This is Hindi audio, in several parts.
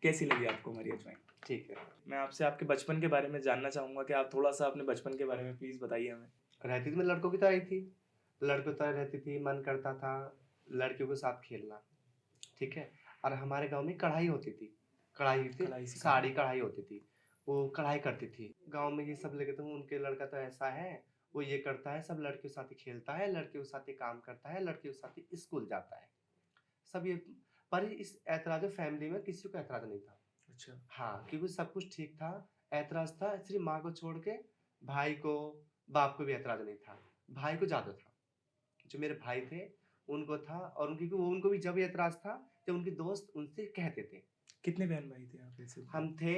कैसी लगी आपको हमारी अजवाइन? ठीक है। मैं आपसे आपके बचपन के बारे में जानना चाहूँगा कि आप थोड़ा-सा अपने बचपन के बारे में प्लीज़ बताइए हमें? रहती थी मैं लड़कों की तरह ही थी। लड़कों की तरह रहती थी, मन करता था लड़कियों के साथ खेलना, ठीक है? और हमारे गाँव में कढ़ाई होती थी। कढ़ाई थी, कढ़ाई सिखाना। साड़ी कढ़ाई होती थी। वो कढ़ाई करती थी। गाँव में ये सब लेके तो उनके लड़का तो ऐसा है, वो ये करता है, सब लड़कियों के साथ ही खेलता है, लड़कियों के साथ ही काम करता है, लड़कियों के साथ ही स्कूल जाता है। सब ये पर इस ऐतराज़ फैमिली में किसी को ऐतराज़ नहीं था। अच्छा। हाँ, क्योंकि सब कुछ ठीक था। ऐतराज़ था सिर्फ़ माँ को छोड़ के, भाई को, बाप को भी ऐतराज़ नहीं था। भाई को ज़्यादा था। जो मेरे भाई थे, उनको था और उनको भी जब ऐतराज़ था, जब उनके दोस्त उनसे कहते थे। कितने बहन-भाई थे आप वैसे? हम थे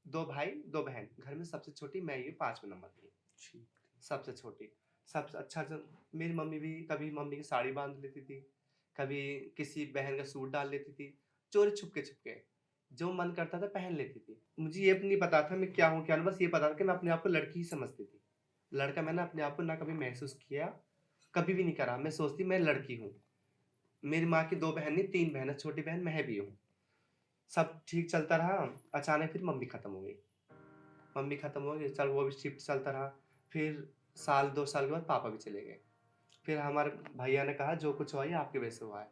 2 भाई, 2 बहन। घर में सबसे छोटी मैं ही 5वें नंबर की, ठीक। सबसे छोटी। सबसे अच्छा ज मेरी मम्मी भी कभी मम्मी की साड़ी बाँध लेती थी, कभी किसी बहन का सूट डाल लेती थी, चोरी छुपके-छुपके। जो मन करता था पहन लेती थी। मुझे ये भी नहीं पता था मैं क्या हूँ, क्या नहीं, बस ये पता था कि मैं अपने आप को लड़की ही समझती थी। लड़का मैंने अपने आप को ना कभी महसूस किया, कभी भी नहीं करा। मैं सोचती मैं लड़की हूँ। मेरी माँ की 2 बहन नहीं 3 बहन है, छोटी बहन मैं भी हूँ। सब ठीक चलता रहा, अचानक फिर मम्मी खत्म हो गई। मम्मी खत्म हो गई, चल वो भी शिफ्ट चलता रहा। फिर साल 2 साल के बाद पापा भी चले गए। फिर हमारे भैया ने कहा जो कुछ हुआ ये आपकी वजह से हुआ है।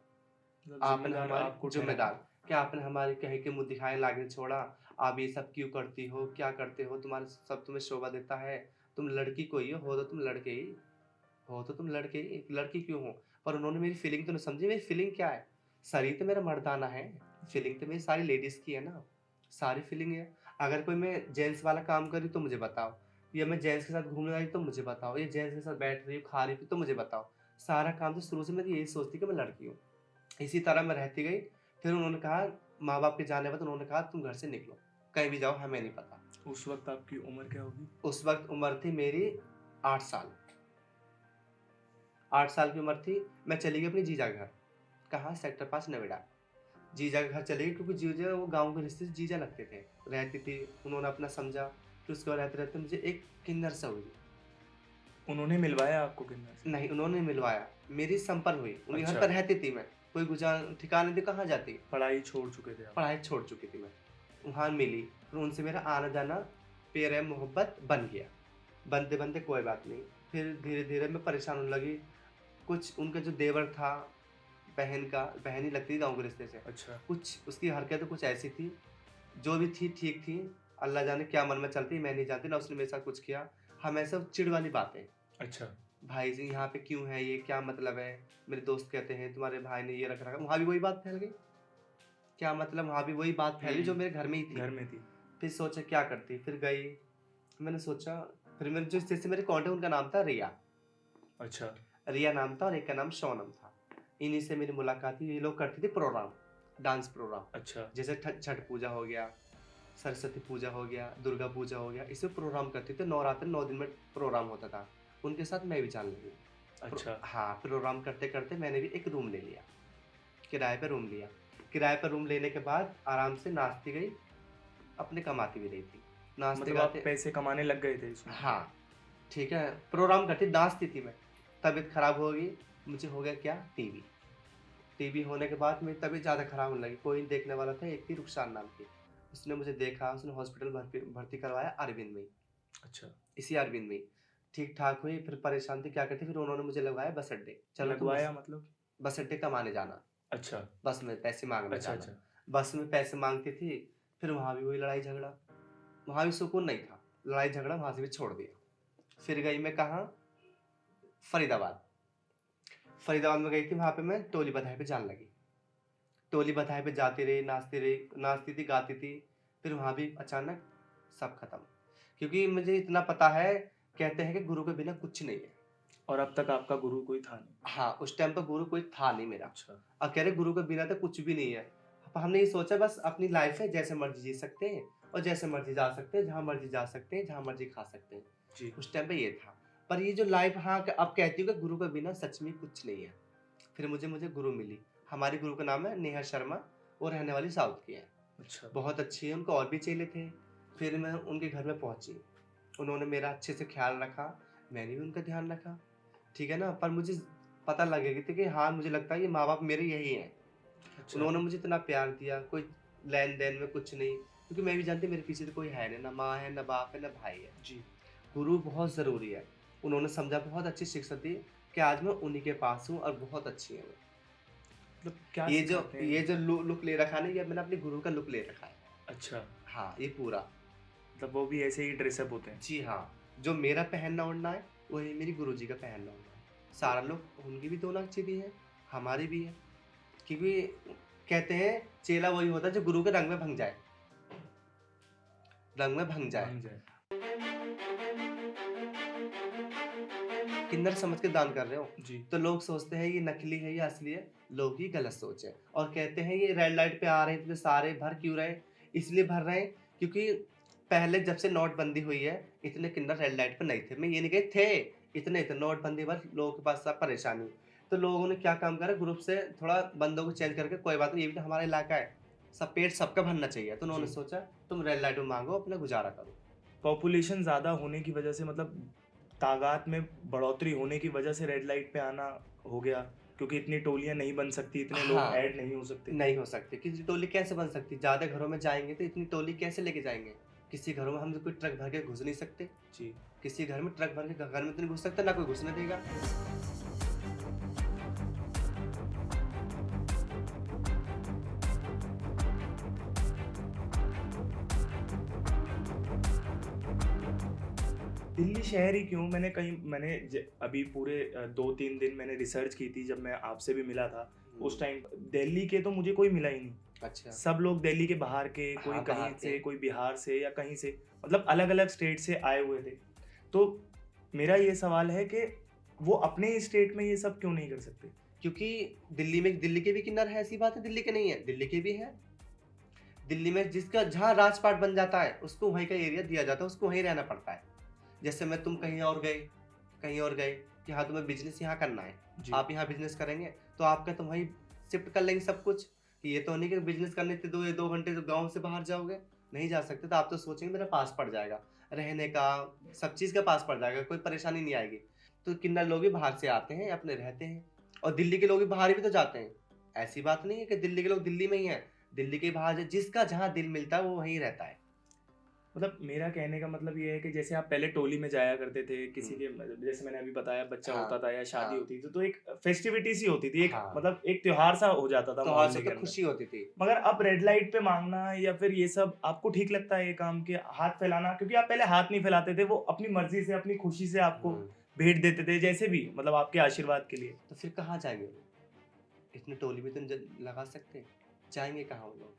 मतलब आपने ज़िम्मेदार हमारी आपको ठहराया। ज़िम्मेदार कि आपने हमारे कहे के मुँह दिखाए लागे छोड़ा, आप ये सब क्यों करती हो? क्या करते हो? तुम्हारे सब तुम्हें शोभा देता है। तुम लड़की को ही हो तो तुम लड़के ही हो तो तुम लड़के ही लड़की क्यों हो? पर उन्होंने मेरी फीलिंग तो नहीं समझी, मेरी फीलिंग क्या है? शरीर तो मेरा मर्दाना है, जी। फीलिंग तो मेरी सारी लेडीज़ की है ना, सारी फीलिंग है। अगर कोई मैं जेंट्स वाला काम कर रही हूँ तो मुझे बताओ, या मैं जेंट्स के साथ घूमने आई तो मुझे बताओ, या जेंट्स के साथ बैठ रही हूँ, खा रही हूँ तो मुझे बताओ। सारा काम तो शुरू से मैं यही सोचती कि मैं लड़की हूँ। इसी तरह मैं रहती गई, फिर उन्होंने कहा माँ-बाप के जाने बाद उन्होंने कहा तुम घर से निकलो, कहीं भी जाओ हमें नहीं पता। उस वक़्त आपकी उम्र क्या होगी? उस वक़्त उम्र थी मेरी 8 साल। 8 साल की उम्र थी, मैं चली गई अपनी जीजा के घर। कहाँ? सेक्टर 5 नोएडा। जीजा के घर चली गई क्योंकि जीजा वो गाँव के रिश्ते से जीजा लगते थे। रहती थी, उन्होंने अपना समझा, फिर उसके बाद रहते-रहते मुझे एक किन्नर से हुई। उन्होंने मिलवाया आपको किन्नर से? नहीं, उन्होंने मिलवाया, मेरी संपर्क हुई, उनके घर अच्छा। पर रहती थी मैं, कोई ठिकाने थी कहाँ जाती? पढ़ाई छोड़ चुके थे आप? पढ़ाई छोड़ चुकी थी मैं। वहाँ मिली, फिर उनसे मेरा आना-जाना, प्यार-मोहब्बत बन गया। बनते-बनते कोई बात नहीं, फिर धीरे-धीरे मैं परेशान होने लगी। कुछ उनका जो देवर था, बहन ही लगती थी गाँव के रिश्ते से। अच्छा। कुछ उसकी हरकतें कुछ ऐसी थी, जो भी थी ठीक थी, अल्लाह जाने क्या मन में चलती मैं नहीं जानती, ना उसने मेरे साथ कुछ किया। हमेशा चिढ़ वाली बातें, अच्छा। भाई जी यहाँ पे क्यों है ये, क्या मतलब है? मेरे दोस्त कहते हैं तुम्हारे भाई ने ये रख रखा है, वहाँ भी वही बात फैल गई। क्या मतलब वहाँ भी वही बात फैली जो मेरे घर में ही थी। घर में थी। फिर सोचा क्या करती? फिर गई, मैंने सोचा, फिर मेरे जिससे मेरे कॉन्टैक्ट उनका नाम था रिया। अच्छा। रिया नाम था और एक का नाम शौनम था। इन्हीं से मेरी मुलाकात हुई। ये लोग करते थे प्रोग्राम, डांस प्रोग्राम। अच्छा। जैसे छठ पूजा हो गया, सरस्वती पूजा हो गया, दुर्गा पूजा हो गया, इसमें प्रोग्राम करते थे। नवरात्र 9 दिन में प्रोग्राम होता था। उनके साथ मैं भी जाने लगी। अच्छा। हाँ, प्रोग्राम करते-करते मैंने भी एक रूम ले लिया, किराए पे रूम लिया। किराए पर रूम लेने के बाद आराम से नाचती गई, अपने कमाती भी रही थी। मतलब आप नाचते-गाते पैसे कमाने लग गए थे इसमें? हाँ, ठीक है, प्रोग्राम करती नाचती थी मैं। तबीयत खराब हो गई, मुझे हो गया क्या? टीबी। टीबी होने के बाद मेरी तबीयत ज़्यादा खराब होने लगी। कोई देखने वाला था, एक थी रुखसार नाम की। उसने मुझे देखा, उसने हॉस्पिटल भर्ती भर्ती करवाया अरविंद में ही, अच्छा। इसी अरविंद में ही। ठीक-ठाक हुई, फिर परेशान थी, क्या करती, फिर उन्होंने मुझे लगवाया बस अड्डे। चलो तुम लगवाया मतलब? बस अड्डे कमाने जाना, अच्छा। बस में पैसे माँगने अच्छा, जाना। अच्छा। बस में पैसे माँगती थी, फिर वहाँ भी वही लड़ाई-झगड़ा। वहाँ भी सुकून नहीं था, लड़ाई-झगड़ा वहाँ से भी छोड़ दिया। फिर गई मैं कहाँ? फरीदाबाद। फरीदाबाद में गई थी, वहाँ पे मैं टोली बधाई पे जाने लगी। टोली बधाई पे जाती रही, नाचती थी, गाती थी। फिर वहाँ भी अचानक सब खत्म। क्योंकि मुझे इतना पता है, कहते हैं कि गुरु के बिना कुछ नहीं है। और अब तक आपका गुरु कोई था नहीं? हाँ, उस टाइम पे गुरु कोई था नहीं मेरा। अच्छा। अब कह रहे गुरु के बिना तो कुछ भी नहीं है। हमने ये सोचा बस अपनी लाइफ है, जैसे मर्ज़ी जी सकते हैं और जैसे मर्ज़ी जा सकते हैं, जहाँ मर्ज़ी जा सकते हैं, जहाँ मर्ज़ी खा सकते हैं। जी। उस टाइम पे ये था। पर ये जो लाइफ, हाँ, अब कहती हूँ कि गुरु के बिना सच में कुछ नहीं है। फिर मुझे मुझे गुरु मिली। हमारी गुरु का नाम है नेहा शर्मा, वो रहने वाली साउथ की है। अच्छा। बहुत अच्छी है, उनको और भी चेले थे। फिर मैं उनके घर में पहुँची। उन्होंने मेरा अच्छे से ख़्याल रखा, मैंने भी उनका ध्यान रखा। ठीक है ना? पर मुझे पता लग गई थी कि हाँ, मुझे लगता है ये माँ-बाप मेरे यही हैं। अच्छा। उन्होंने मुझे इतना प्यार दिया, कोई लेन देन में कुछ नहीं, क्योंकि मैं भी जानती हूँ मेरे पीछे तो कोई है नहीं, ना माँ है, ना बाप है, ना भाई है। जी। गुरु बहुत ज़रूरी है। उन्होंने समझा, बहुत अच्छी शिक्षा दी कि आज मैं उन्हीं के पास हूँ और बहुत अच्छी है वो। मतलब क्या ये जो सिखाते हैं? ये जो लुक ले रखा है ना, ये मैंने अपने गुरु का लुक ले रखा है। अच्छा, हाँ, ये पूरा। मतलब वो भी ऐसे ही ड्रेसअप होते हैं। जी हाँ, जो मेरा पहनना-ओढ़ना है, वही मेरी गुरुजी का पहनना-ओढ़ना है। सारा लोग, उनकी भी 2 लाख सीधी है, हमारी भी है। क्योंकि कहते हैं चेला वही होता है जो गुरु के रंग में भंग जाए, रंग में भंग जाए। भंग जाए। किन्नर समझ के दान कर रहे हो, जी। तो लोग सोचते हैं ये नकली है या असली है, लोग की गलत सोच है। और कहते हैं ये रेड लाइट पे आ रहे हैं इतने सारे, भर क्यों रहे हैं? इसलिए भर रहे हैं क्योंकि पहले जब से नोटबंदी हुई है, इतने किन्नर रेड लाइट पे नहीं थे। मैं ये नहीं कही थे, इतने थे नोटबंदी पर लोगों के पास सब परेशानी। तो लोगों ने क्या काम करा, ग्रुप से थोड़ा बंदों को चेंज करके, कोई बात नहीं, ये भी तो हमारा इलाका है, सब पेट सबका भरना चाहिए। तो उन्होंने जी। सोचा तुम रेड लाइट में मांगो, अपना गुजारा करो। पॉपुलेशन ज़्यादा होने की वजह से, मतलब तादाद में बढ़ोतरी होने की वजह से रेड लाइट पे आना हो गया, क्योंकि इतनी टोलियाँ नहीं बन सकती, इतने लोग हाँ, ऐड नहीं हो सकते। नहीं हो सकती, किसी टोली कैसे बन सकती? ज़्यादा घरों में जाएँगे तो इतनी टोली कैसे लेके जाएँगे? किसी घरों में हम तो कोई ट्रक भर के घुस नहीं सकते। जी। किसी घर में ट्रक भर के घर में तो नहीं घुस सकता, ना कोई घुसने देगा। दिल्ली शहर ही क्यों? मैंने अभी पूरे 2-3 दिन मैंने रिसर्च की थी, जब मैं आपसे भी मिला था, उस टाइम दिल्ली के तो मुझे कोई मिला ही नहीं। अच्छा। सब लोग दिल्ली के बाहर के, कोई हाँ, कहीं बाहर से, के। कोई बिहार से या कहीं से, मतलब अलग-अलग स्टेट से आए हुए थे। तो मेरा ये सवाल है कि वो अपने ही स्टेट में ये सब क्यों नहीं कर सकते? क्योंकि दिल्ली के भी किन्नर हैं, ऐसी बात है दिल्ली के नहीं है, दिल्ली के भी हैं। दिल्ली में जिसका जहाँ राजपाट बन जाता है, उसको वहीं का एरिया दिया जाता है, उसको वहीं रहना पड़ता है। जैसे मैं तुम कहीं और गए कि हाँ, तुम्हें बिज़नेस यहाँ करना है, जी। आप यहाँ बिज़नेस करेंगे, तो आपका तो वहीं शिफ्ट कर लेंगे सब कुछ। कि ये तो नहीं कि बिज़नेस करने के 2 घंटे तो गाँव से बाहर जाओगे, नहीं जा सकते, तो आप तो सोचेंगे मेरा पास पड़ जाएगा, रहने का, सब चीज़ का पास पड़ जाएगा, कोई परेशानी नहीं आएगी। तो किन्नर लोग भी बाहर से आते हैं, अपने रहते हैं, और दिल्ली के लोग भी बाहर भी तो जाते हैं। ऐसी बात नहीं है कि दिल्ली के लोग दिल्ली में ही हैं, दिल्ली के बाहर जिसका जहाँ दिल मिलता है वो वहीं रहता है। मतलब मेरा कहने का मतलब ये है कि जैसे आप पहले टोली में जाया करते थे, किसी हुँ। के जैसे मैंने अभी बताया, बच्चा हाँ, होता था या शादी हाँ, होती थी, तो एक फेस्टिविटी सी होती थी, एक हाँ। मतलब एक त्योहार सा हो जाता था त्योहार से मोहल्ले के तो अंदर। खुशी होती थी। मगर अब रेड लाइट पे मांगना या फिर ये सब आपको ठीक लगता है, ये काम के हाथ फैलाना? क्योंकि आप पहले हाथ नहीं फैलाते थे, वो अपनी मर्जी से, अपनी खुशी से आपको हुँ। भेंट देते थे, जैसे भी, मतलब आपके आशीर्वाद के लिए। तो फिर कहाँ जाएँगे वो? इतनी टोली भी तो नहीं लगा सकते, जाएँगे कहाँ वो लोग?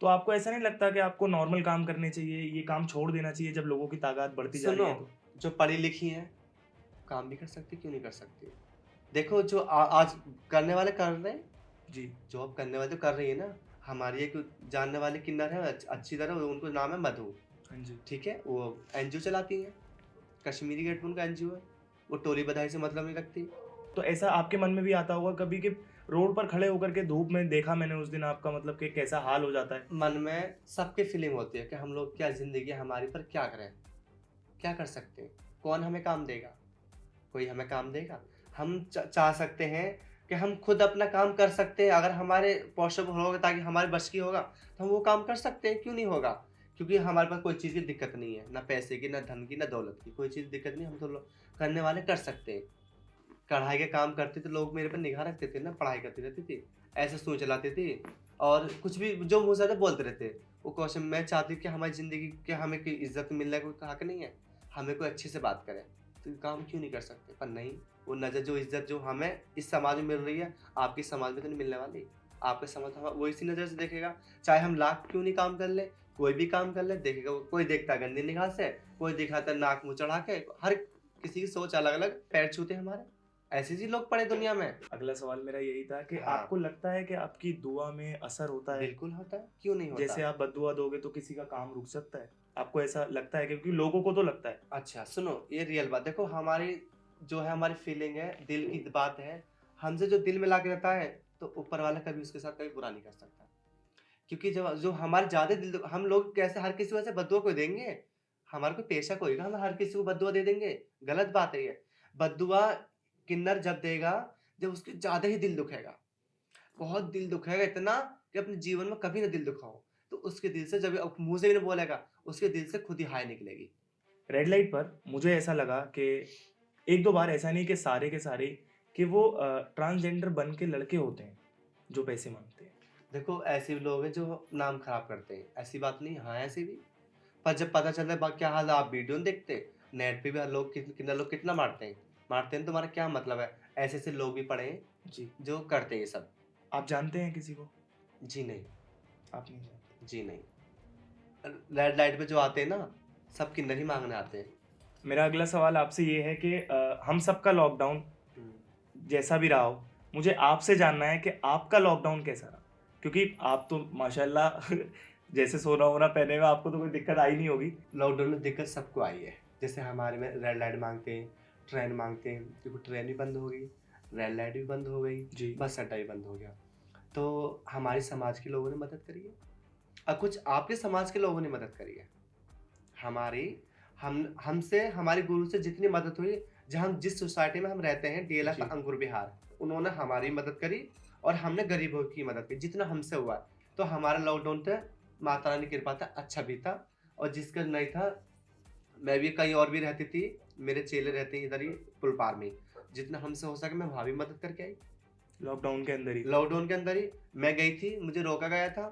तो आपको ऐसा नहीं लगता कि आपको नॉर्मल काम करने चाहिए, ये काम छोड़ देना चाहिए जब लोगों की तादाद बढ़ती जा रही सुनो, है तो? जो पढ़ी-लिखी हैं, काम भी कर सकती, क्यों नहीं कर सकती? देखो जो आज करने वाले कर रहे हैं, जी। जॉब करने वाले तो कर रही है ना। हमारी एक जानने वाली किन्नर है, अच्छी तरह, उनको नाम है मधु, हाँ जी। ठीक है? वो एनजीओ चलाती हैं, कश्मीरी गेट पे उनका एनजीओ है। वो टोली बधाई से मतलब नहीं रखती। तो ऐसा आपके मन में भी आता होगा कभी कि रोड पर खड़े होकर के धूप में देखा मैंने उस दिन आपका, मतलब कि कैसा हाल हो जाता है? मन में सबकी फीलिंग होती है कि हम लोग क्या ज़िंदगी है हमारी, पर क्या करें? क्या कर सकते हैं? कौन हमें काम देगा? कोई हमें काम देगा? हम चाह सकते हैं कि हम खुद अपना काम कर सकते हैं, अगर हमारे पॉसिबल होगा, ताकि हमारे बस की होगा, तो हम वो काम कर सकते हैं, क्यों नहीं होगा? क्योंकि हमारे पास कोई चीज़ की दिक्कत नहीं है, ना पैसे की, ना धन की, ना दौलत की, कोई चीज़ दिक्कत नहीं, हम तो करने वाले कर सकते हैं। कढ़ाई का काम करते तो लोग मेरे पे निगाह रखते थे ना, पढ़ाई करती रहती थी, ऐसे सुई चलाती थी, और कुछ भी जो मुँह से आता बोलते रहते। वो क्वेश्चन मैं चाहती हूँ कि हमारी ज़िंदगी के हमें कोई इज़्ज़त मिलने का कोई हक नहीं है, हमें कोई अच्छे से बात करे, तो ये काम क्यों नहीं कर सकते? पर नहीं, वो नज़र, जो इज़्ज़त जो हमें इस समाज में मिल रही है, आपके समाज में तो नहीं मिलने वाली। आपका समाज हम वो इसी नज़र से देखेगा, चाहे हम लाख क्यों नहीं काम कर लें, कोई भी काम कर लें, देखेगा कोई देखता है गंदी निगाह से, कोई दिखाता है नाक मुँह चढ़ा के, हर किसी की सोच अलग-अलग, पैर छूते हमारे। ऐसे ही लोग पड़े दुनिया में। अगला सवाल मेरा यही था कि हाँ। आपको लगता है कि आपकी दुआ में असर होता है? बिल्कुल होता है, क्यों नहीं होता? जैसे आप बद्दुआ दोगे तो किसी का काम रुक सकता है? आपको ऐसा लगता है? क्योंकि लोगों को तो लगता है। अच्छा सुनो, ये रियल बात देखो, हमारी जो है, हमारी फीलिंग है, दिल की बात है, हमसे जो दिल में लाके रहता है, तो ऊपर वाला कभी उसके साथ कभी बुरा नहीं कर सकता। क्योंकि जब जो हमारे ज़्यादा दिल, हम लोग कैसे हर किसी को ऐसे बद्दुआ कोई देंगे? हमारा कोई पेशा कोई होगा, हम हर किसी को बद्दुआ दे देंगे? गलत बात है ये। बद्दुआ किन्नर जब देगा, जब उसके ज़्यादा ही दिल दुखेगा। बहुत दिल दुखेगा, इतना कि अपने जीवन में कभी ना दिल दुखा हो। उसके दिल से जब मुँह से भी नहीं बोलेगा, उसके दिल से खुद ही हाय निकलेगी। रेड लाइट पर मुझे ऐसा लगा कि 1-2 बार, ऐसा नहीं कि सारे के सारे, कि वो ट्रांसजेंडर बन के लड़के होते हैं, जो पैसे माँगते हैं। देखो ऐसे भी लोग हैं जो नाम खराब करते हैं, ऐसी बात नहीं, हाँ ऐसे भी। पर जब पता चलता है क्या हाल है, आप वीडियो नहीं देखते, नेट पे भी हर लोग कितने लोग कितना मारते हैं, तुम्हारा क्या मतलब है? ऐसे ऐसे लोग भी पड़े हैं जी। जो करते हैं ये सब। आप जानते हैं किसी को? जी नहीं, आप नहीं जानते। जी नहीं। रेड लाइट पे जो आते हैं ना, सब किंडर ही मांगने आते हैं। मेरा अगला सवाल आपसे ये है कि हम सबका लॉकडाउन हम्म, जैसा भी रहा हो, मुझे आपसे जानना है कि आपका लॉकडाउन कैसा रहा? क्योंकि आप तो माशाल्लाह जैसे सोना वोना पहने में आपको तो कोई दिक्कत आई नहीं होगी। लॉकडाउन में दिक्कत सबको आई है। जैसे हमारे में रेड लाइट मांगते हैं, ट्रेन मांगते हैं, क्योंकि ट्रेन भी बंद हो गई, रेड लाइट भी बंद हो गई, जी। बस अड्डा भी बंद हो गया। तो हमारे समाज के लोगों ने मदद करी है और कुछ आपके समाज के लोगों ने मदद करी है। हमारी हमसे हमारे गुरु से जितनी मदद हुई, जहाँ हम जिस सोसाइटी में हम रहते हैं, डीएलएफ जी। अंकुर विहार, उन्होंने हमारी मदद करी और हमने गरीबों की मदद की जितना हमसे हुआ। तो हमारा लॉकडाउन था, माता रानी की कृपा था, अच्छा भी था। और जिसका नहीं था, मैं भी कहीं और भी रहती थी, मेरे चेले रहते हैं इधर ही पुलपार में ही। जितना हमसे हो सके मैं वहाँ भी मदद करके आई। लॉकडाउन के अंदर ही। लॉकडाउन के अंदर ही मैं गई थी, मुझे रोका गया था,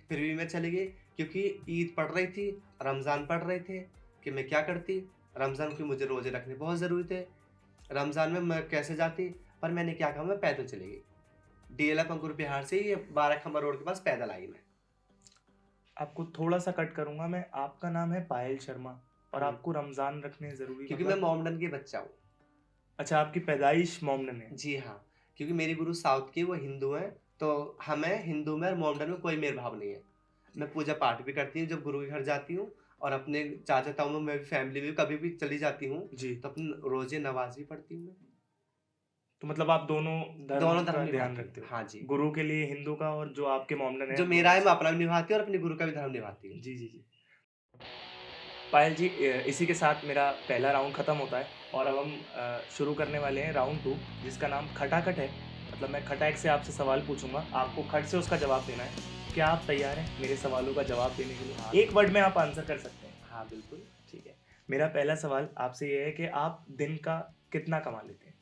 फिर भी मैं चली गई, क्योंकि ईद पड़ रही थी, रमज़ान पड़ रहे थे, कि मैं क्या करती। रमज़ान के मुझे रोज़े रखने बहुत ज़रूरी थे, रमज़ान में मैं कैसे जाती, पर मैंने क्या कहा, मैं पैदल चली गई। डीएलएफ अंकुर बिहार से ये 12 खम्बा रोड के पास पैदल आई मैं। आपको थोड़ा सा कट करूंगा मैं। आपका नाम है पायल शर्मा और आपको रमजान रखने जरूरी क्योंकि मैं मतलब? मोमडन की बच्चा हूँ। अच्छा, आपकी पैदाइश मोमडन है। जी हाँ, क्योंकि मेरी गुरु साउथ की, वो हिंदू हैं, तो हमें हिंदू में और मोमडन में कोई मेल-भाव नहीं है। मैं पूजा पाठ भी करती हूँ जब गुरु के घर जाती हूँ, और अपने चाचा ताऊ में मेरी फैमिली में कभी भी चली जाती हूँ, जी। तो अपने रोज़े नमाज़ भी पढ़ती हूँ मैं। तो मतलब आप दोनों धर्म दोनों का धर्म ध्यान निभाती हूँ। रखते हो? हाँ जी, गुरु के लिए हिंदू का, और जो आपके मोमडन है जो वो मेरा है मैं मुस्लिम। अपना भी निभाती हूँ और अपने गुरु का भी धर्म निभाती हूँ। जी जी जी। पायल जी, इसी के साथ मेरा पहला राउंड खत्म होता है और अब हम शुरू करने वाले हैं राउंड 2, जिसका नाम खटाखट है। मतलब मैं खटाक से आपसे सवाल पूछूंगा, आपको खट से उसका जवाब देना है। क्या आप तैयार हैं मेरे सवालों का जवाब देने के लिए? हाँ। एक वर्ड में आप आंसर कर सकते हैं। हाँ, बिल्कुल। ठीक है। मेरा पहला सवाल आपसे ये है कि आप दिन का कितना कमा लेते हैं?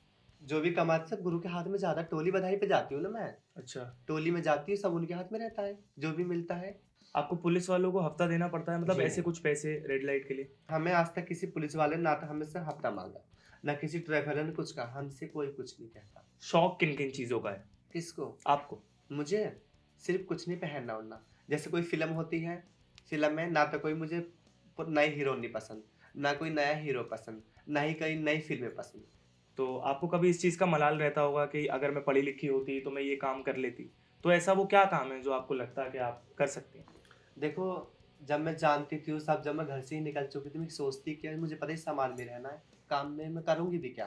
जो भी कमाते सब गुरु के हाथ में जाता है, टोली बधाई पे जाती हूँ ना मैं, अच्छा। टोली में जाती हूँ, सब उनके हाथ में रहता है, जो भी मिलता है। आपको पुलिस वालों को हफ्ता देना पड़ता है, मतलब जी ऐसे नहीं। कुछ पैसे रेड लाइट के लिए? हमें आज तक किसी पुलिस वाले ने ना तो हमसे हफ्ता मांगा, ना किसी ट्रैवलर ने कुछ कहा, हमसे कोई कुछ नहीं कहता। शौक किन किन चीज़ों का है किसको? आपको? मुझे सिर्फ कुछ नहीं, पहनना ओढ़ना। जैसे कोई फिल्म होती है, फिल्म में ना तो कोई मुझे नई हीरोइनी पसंद, ना कोई नया हीरो पसंद, ना ही कई नई फिल्में पसंद। तो आपको कभी इस चीज़ का मलाल रहता होगा कि अगर मैं पढ़ी लिखी होती तो मैं ये काम कर लेती? तो ऐसा वो क्या काम है जो आपको लगता है कि आप कर सकती हैं? देखो, जब मैं जानती थी वो सब, जब मैं घर से ही निकल चुकी थी, मैं सोचती क्या है, मुझे पता ही समाज में रहना है, काम में मैं करूँगी भी क्या?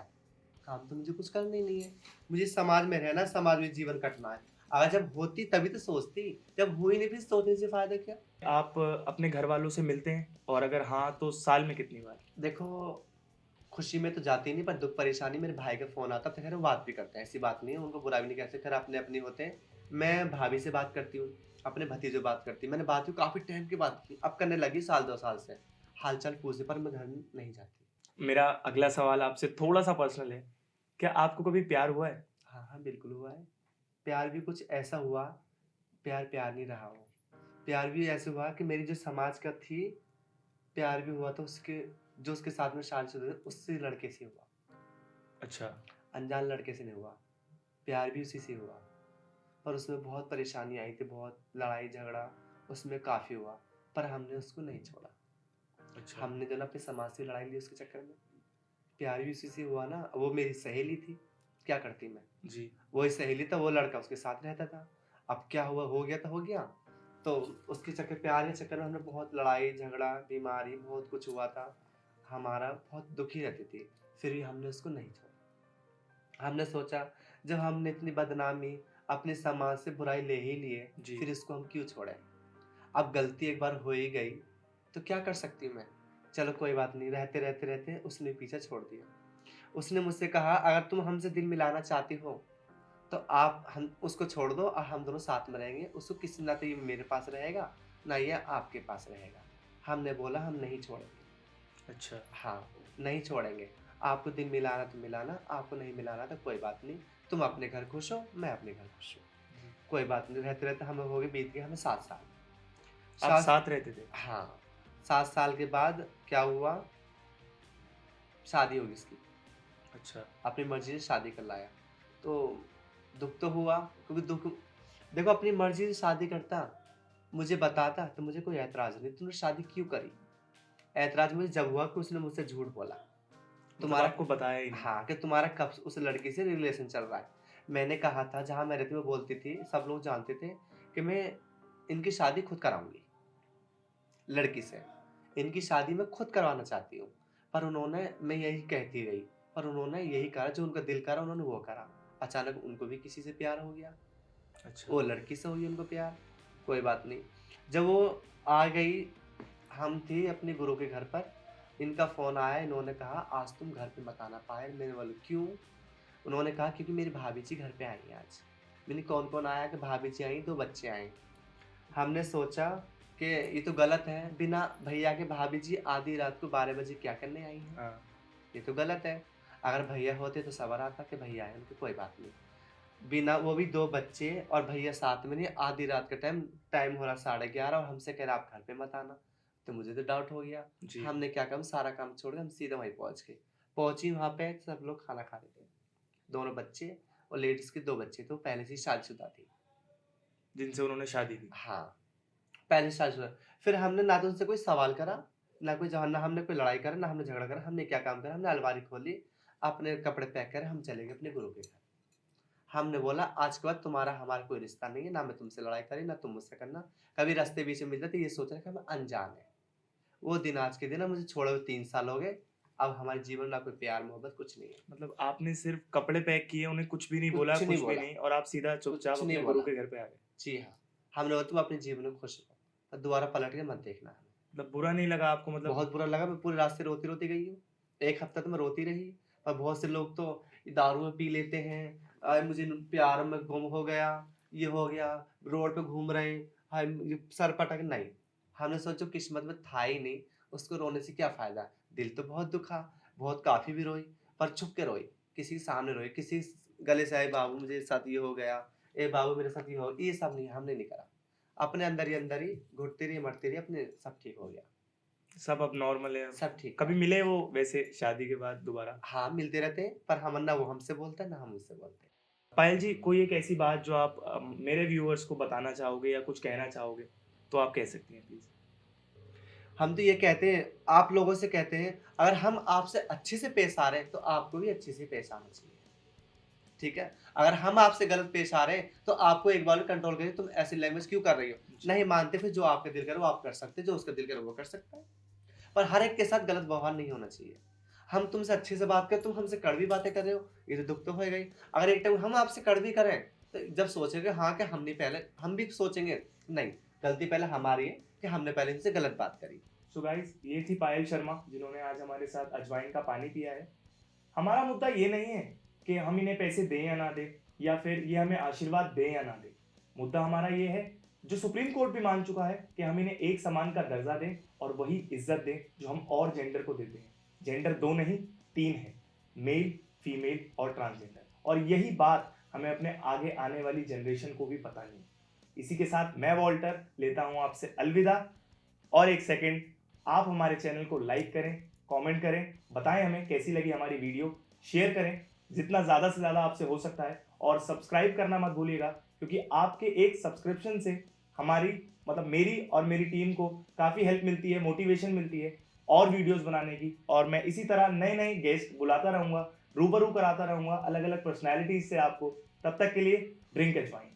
काम तो मुझे कुछ करना ही नहीं है। मुझे समाज में रहना है, समाज में जीवन कटना है। अगर जब होती तभी तो सोचती, जब हुई नहीं फिर सोचने से फ़ायदा क्या? आप अपने घर वालों से मिलते हैं, और अगर हाँ तो साल में कितनी बार? देखो, खुशी में तो जाती नहीं, पर दुःख परेशानी मेरे भाई का फ़ोन आता है, तो खैर वो बात भी करते हैं, ऐसी बात नहीं है, उनको बुरा भी नहीं कहते, खैर अपने-अपने होते हैं। मैं भाभी से बात करती हूँ, अपने भतीजों से बात करती हूँ। मैंने बात भी काफ़ी टाइम की बात की, अब करने लगी साल 2 साल से। हाल-चाल पूछने पर मैं घर नहीं जाती। मेरा अगला सवाल आपसे थोड़ा-सा पर्सनल है। क्या आपको कभी प्यार हुआ है? हाँ, हाँ, बिल्कुल हुआ है। प्यार भी कुछ ऐसा हुआ, प्यार प्यार नहीं रहा वो। प्यार भी ऐसे हुआ कि मेरी जो समाज का थी, प्यार भी हुआ था उसके, जो उसके साथ में शादीशुदा थे, उससे लड़के से हुआ। अच्छा। अनजान लड़के से नहीं हुआ, प्यार भी उसी से हुआ। पर उसमें बहुत परेशानी आई थी, बहुत लड़ाई झगड़ा उसमें काफ़ी हुआ, पर हमने उसको नहीं छोड़ा। अच्छा। हमने जो ना अपने समाज से लड़ाई ली उसके चक्कर में। प्यार भी उसी से हुआ ना, वो मेरी सहेली थी, क्या करती मैं? जी। वही सहेली था, वो लड़का उसके साथ रहता था। अब क्या हुआ, हो गया तो हो गया। तो उसके चक्कर, प्यार के चक्कर में हमने बहुत लड़ाई झगड़ा, बीमारी, बहुत कुछ हुआ था। हमारा बहुत दुखी रहती थी, फिर भी हमने उसको नहीं छोड़ा। हमने सोचा, जब हमने इतनी बदनामी अपने समाज से बुराई ले ही लिए, जी। फिर इसको हम क्यों छोड़ें? अब गलती एक बार हो ही गई, तो क्या कर सकती हूँ मैं? चलो कोई बात नहीं, रहते उसने पीछा छोड़ दिया। उसने मुझसे कहा, अगर तुम हमसे दिल मिलाना चाहती हो, तो आप हम उसको छोड़ दो और हम दोनों साथ में रहेंगे। उसको किसी ना तो ये मेरे पास रहेगा, ना ये आपके पास रहेगा। हमने बोला हम नहीं छोड़ेंगे। अच्छा। हाँ, नहीं छोड़ेंगे। आपको दिन मिलाना तो मिलाना, आपको नहीं मिलाना तो कोई बात नहीं। तुम अपने घर खुश हो, मैं अपने घर खुश हूँ। जी। कोई बात नहीं, रहते-रहते हमें हो गए बीत गए हमें 7 साल। आप 7 साथ रहते थे? हाँ, 7 साल के बाद क्या हुआ, शादी हो गई इसकी। अच्छा। अपनी मर्ज़ी से शादी कर लाया। तो दुःख तो हुआ, क्योंकि दुःख देखो अपनी मर्ज़ी से शादी करता, मुझे बताता तो मुझे कोई ऐतराज़ नहीं, तुमने शादी क्यों करी? ऐतराज़ मुझे जब हुआ कि उसने मुझसे झूठ बोला। मतलब तुम्हारा आपको बताया ही नहीं? हाँ, कि तुम्हारा कब से उस लड़की से रिलेशन चल रहा है। मैंने कहा था जहाँ मैं रहती थी वो बोलती थी, सब लोग जानते थे कि मैं इनकी शादी खुद कराऊँगी, लड़की से। इनकी शादी मैं खुद करवाना चाहती हूँ। पर उन्होंने मैं यही कहती रही, पर उन्होंने यही करा जो उनका दिल करा उन्होंने वो करा। अचानक उनको भी किसी से प्यार हो गया। अच्छा। वो लड़की से हुई उनको प्यार, कोई बात नहीं। जब वो आ गई, हम थे अपने गुरु के घर पर, इनका फ़ोन आया, इन्होंने कहा आज तुम घर पे मत आना पायल। मैंने बोला क्यों? उन्होंने कहा क्योंकि मेरी भाभी जी घर पे आई हैं आज। मैंने कौन-कौन आया? कि भाभी जी आई, 2 बच्चे आए। हमने सोचा कि ये तो गलत है, बिना भैया के भाभी जी आधी रात को 12 बजे क्या करने आई हैं? हाँ। ये तो गलत है। अगर भैया होते तो सबर आता कि भैया आए उनकी कोई बात नहीं। बिना वो भी 2 बच्चे और भैया साथ में नहीं, आधी रात का टाइम टाइम हो रहा 11:30 और हमसे कह रहा आप घर पे मत आना। तो मुझे तो डाउट हो गया। जी। हमने क्या कहा, सारा काम छोड़ के हम सीधे वहीं पहुँच गए। पहुँची वहाँ पे सब लोग खाना खा रहे थे। दोनों बच्चे और लेडीज़ के 2 बच्चे थे, वो पहले से ही शादीशुदा थी। जिनसे उन्होंने शादी की? हाँ, पहले से शादीशुदा। फिर हमने ना तो उनसे कोई सवाल करा, ना हमने कोई लड़ाई करा, ना हमने झगड़ा करा। हमने क्या काम करा, हमने अलमारी खोली, अपने कपड़े पैक करे, हम चले गए अपने गुरु के घर। हमने बोला आज के बाद तुम्हारा हमारा कोई रिश्ता नहीं है, ना मैं तुमसे लड़ाई करी, ना तुम मुझसे करना। कभी रास्ते बीच में मिल जाए तो ये सोच रहे कि हम अनजान हैं। वो दिन आज के दिन है, मुझे छोड़े हुए 3 साल हो गए। अब हमारे जीवन में ना कोई प्यार मोहब्बत कुछ नहीं है। मतलब आपने सिर्फ़ कपड़े पैक किए, उन्हें कुछ भी नहीं बोला, कुछ नहीं कुछ भी बोला, नहीं और आप सीधा चुपचाप कुछ नहीं अपने गुरु बोला। के घर पे आ गए। जी हाँ, हमने बोला तुम अपने जीवन में खुश रहो, और दोबारा पलट के मत देखना हमें। मतलब बुरा नहीं लगा आपको मतलब? बहुत बुरा लगा, मैं पूरे रास्ते रोती-रोती गई हूँ। 1 हफ्ता तो मैं रोती रही, और बहुत से लोग तो दारू पी लेते हैं, मुझे प्यार में गुम हो गया, ये हो गया, रोड पे घूम रहे हैं, हाय ये सर पटक नहीं। हमने सोचा किस्मत में था ही नहीं, उसको रोने से क्या फ़ायदा? दिल तो बहुत दुखा, बहुत काफ़ी भी रोई, पर छुप के रोई, किसी के सामने रोई, किसी गले से आए बाबू मेरे साथ ये हो गया, ए बाबू मेरे साथ ये सब नहीं, हमने नहीं करा। अपने अंदर ही घुटती रही, मरती रही, अपने सब ठीक हो गया। सब अब नॉर्मल है अब? सब ठीक कभी है। मिले वो वैसे शादी के बाद दोबारा? हाँ, मिलते रहते हैं, पर हम ना वो हमसे बोलता है, ना हम उससे बोलते हैं। पायल जी, कोई एक ऐसी बात जो आप मेरे व्यूअर्स को बताना चाहोगे या कुछ कहना चाहोगे, तो आप कह सकती हैं प्लीज़। हम तो ये कहते हैं, आप लोगों से कहते हैं, अगर हम आपसे अच्छे से पेश आ रहे हैं, तो आपको भी अच्छे से पेश आना चाहिए। ठीक है? अगर हम आपसे गलत पेश आ रहे हैं, तो आपको एक बार कंट्रोल करिए, तुम ऐसी लैंग्वेज क्यों कर रही हो? जी। नहीं मानते, फिर जो आपका दिल करे वो आप कर सकते हैं, जो उसका दिल करे वो कर सकता है। पर हर एक के साथ गलत व्यवहार नहीं होना चाहिए। हम तुमसे अच्छे से बात करें, तुम हमसे कड़वी बातें कर रहे हो, ये तो दुःख तो होएगा ही। अगर एक टाइम हम आपसे कड़वी करें, तो जब सोचेंगे हाँ, कि हमने पहले हम भी सोचेंगे, नहीं, गलती पहले हमारी है कि हमने पहले इनसे गलत बात करी। सो गाइस, ये थी पायल शर्मा जिन्होंने आज हमारे साथ अजवाइन का पानी पिया है। हमारा मुद्दा ये नहीं है कि हम इन्हें पैसे दें या ना दें या फिर ये हमें आशीर्वाद दें या ना दें। मुद्दा हमारा ये है जो सुप्रीम कोर्ट भी मान चुका है कि हम इन्हें एक समान का दर्जा दें और वही इज्जत दें जो हम और जेंडर को देते हैं। जेंडर 2 नहीं 3 है, मेल, फीमेल और ट्रांसजेंडर। और यही बात हमें अपने आगे आने वाली जनरेशन को भी पता नहीं। इसी के साथ मैं वॉल्टर लेता हूं आपसे अलविदा। और एक सेकंड, आप हमारे चैनल को लाइक करें, कमेंट करें, बताएं हमें कैसी लगी हमारी वीडियो, शेयर करें जितना ज़्यादा से ज़्यादा आपसे हो सकता है और सब्सक्राइब करना मत भूलिएगा क्योंकि आपके एक सब्सक्रिप्शन से हमारी मतलब मेरी और मेरी टीम को काफ़ी हेल्प मिलती है, मोटिवेशन मिलती है और वीडियोस बनाने की। और मैं इसी तरह नए नए गेस्ट बुलाता रहूँगा, रूबरू कराता रहूँगा अलग अलग पर्सनैलिटीज से आपको। तब तक के लिए ड्रिंक अजवाइन।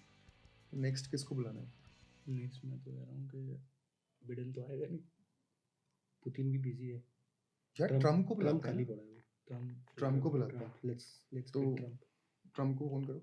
नेक्स्ट किसको बुलाना है? नेक्स्ट मैं तो कह रहा हूँ कि बिडन तो आएगा नहीं, पुतिन भी बिजी है, यार ट्रम्प को बुलाते हैं खाली ना? पड़ा है, ट्रम्प को बुलाते हैं। लेट्स तो ट्रम्प। ट्रम्प को फोन करो।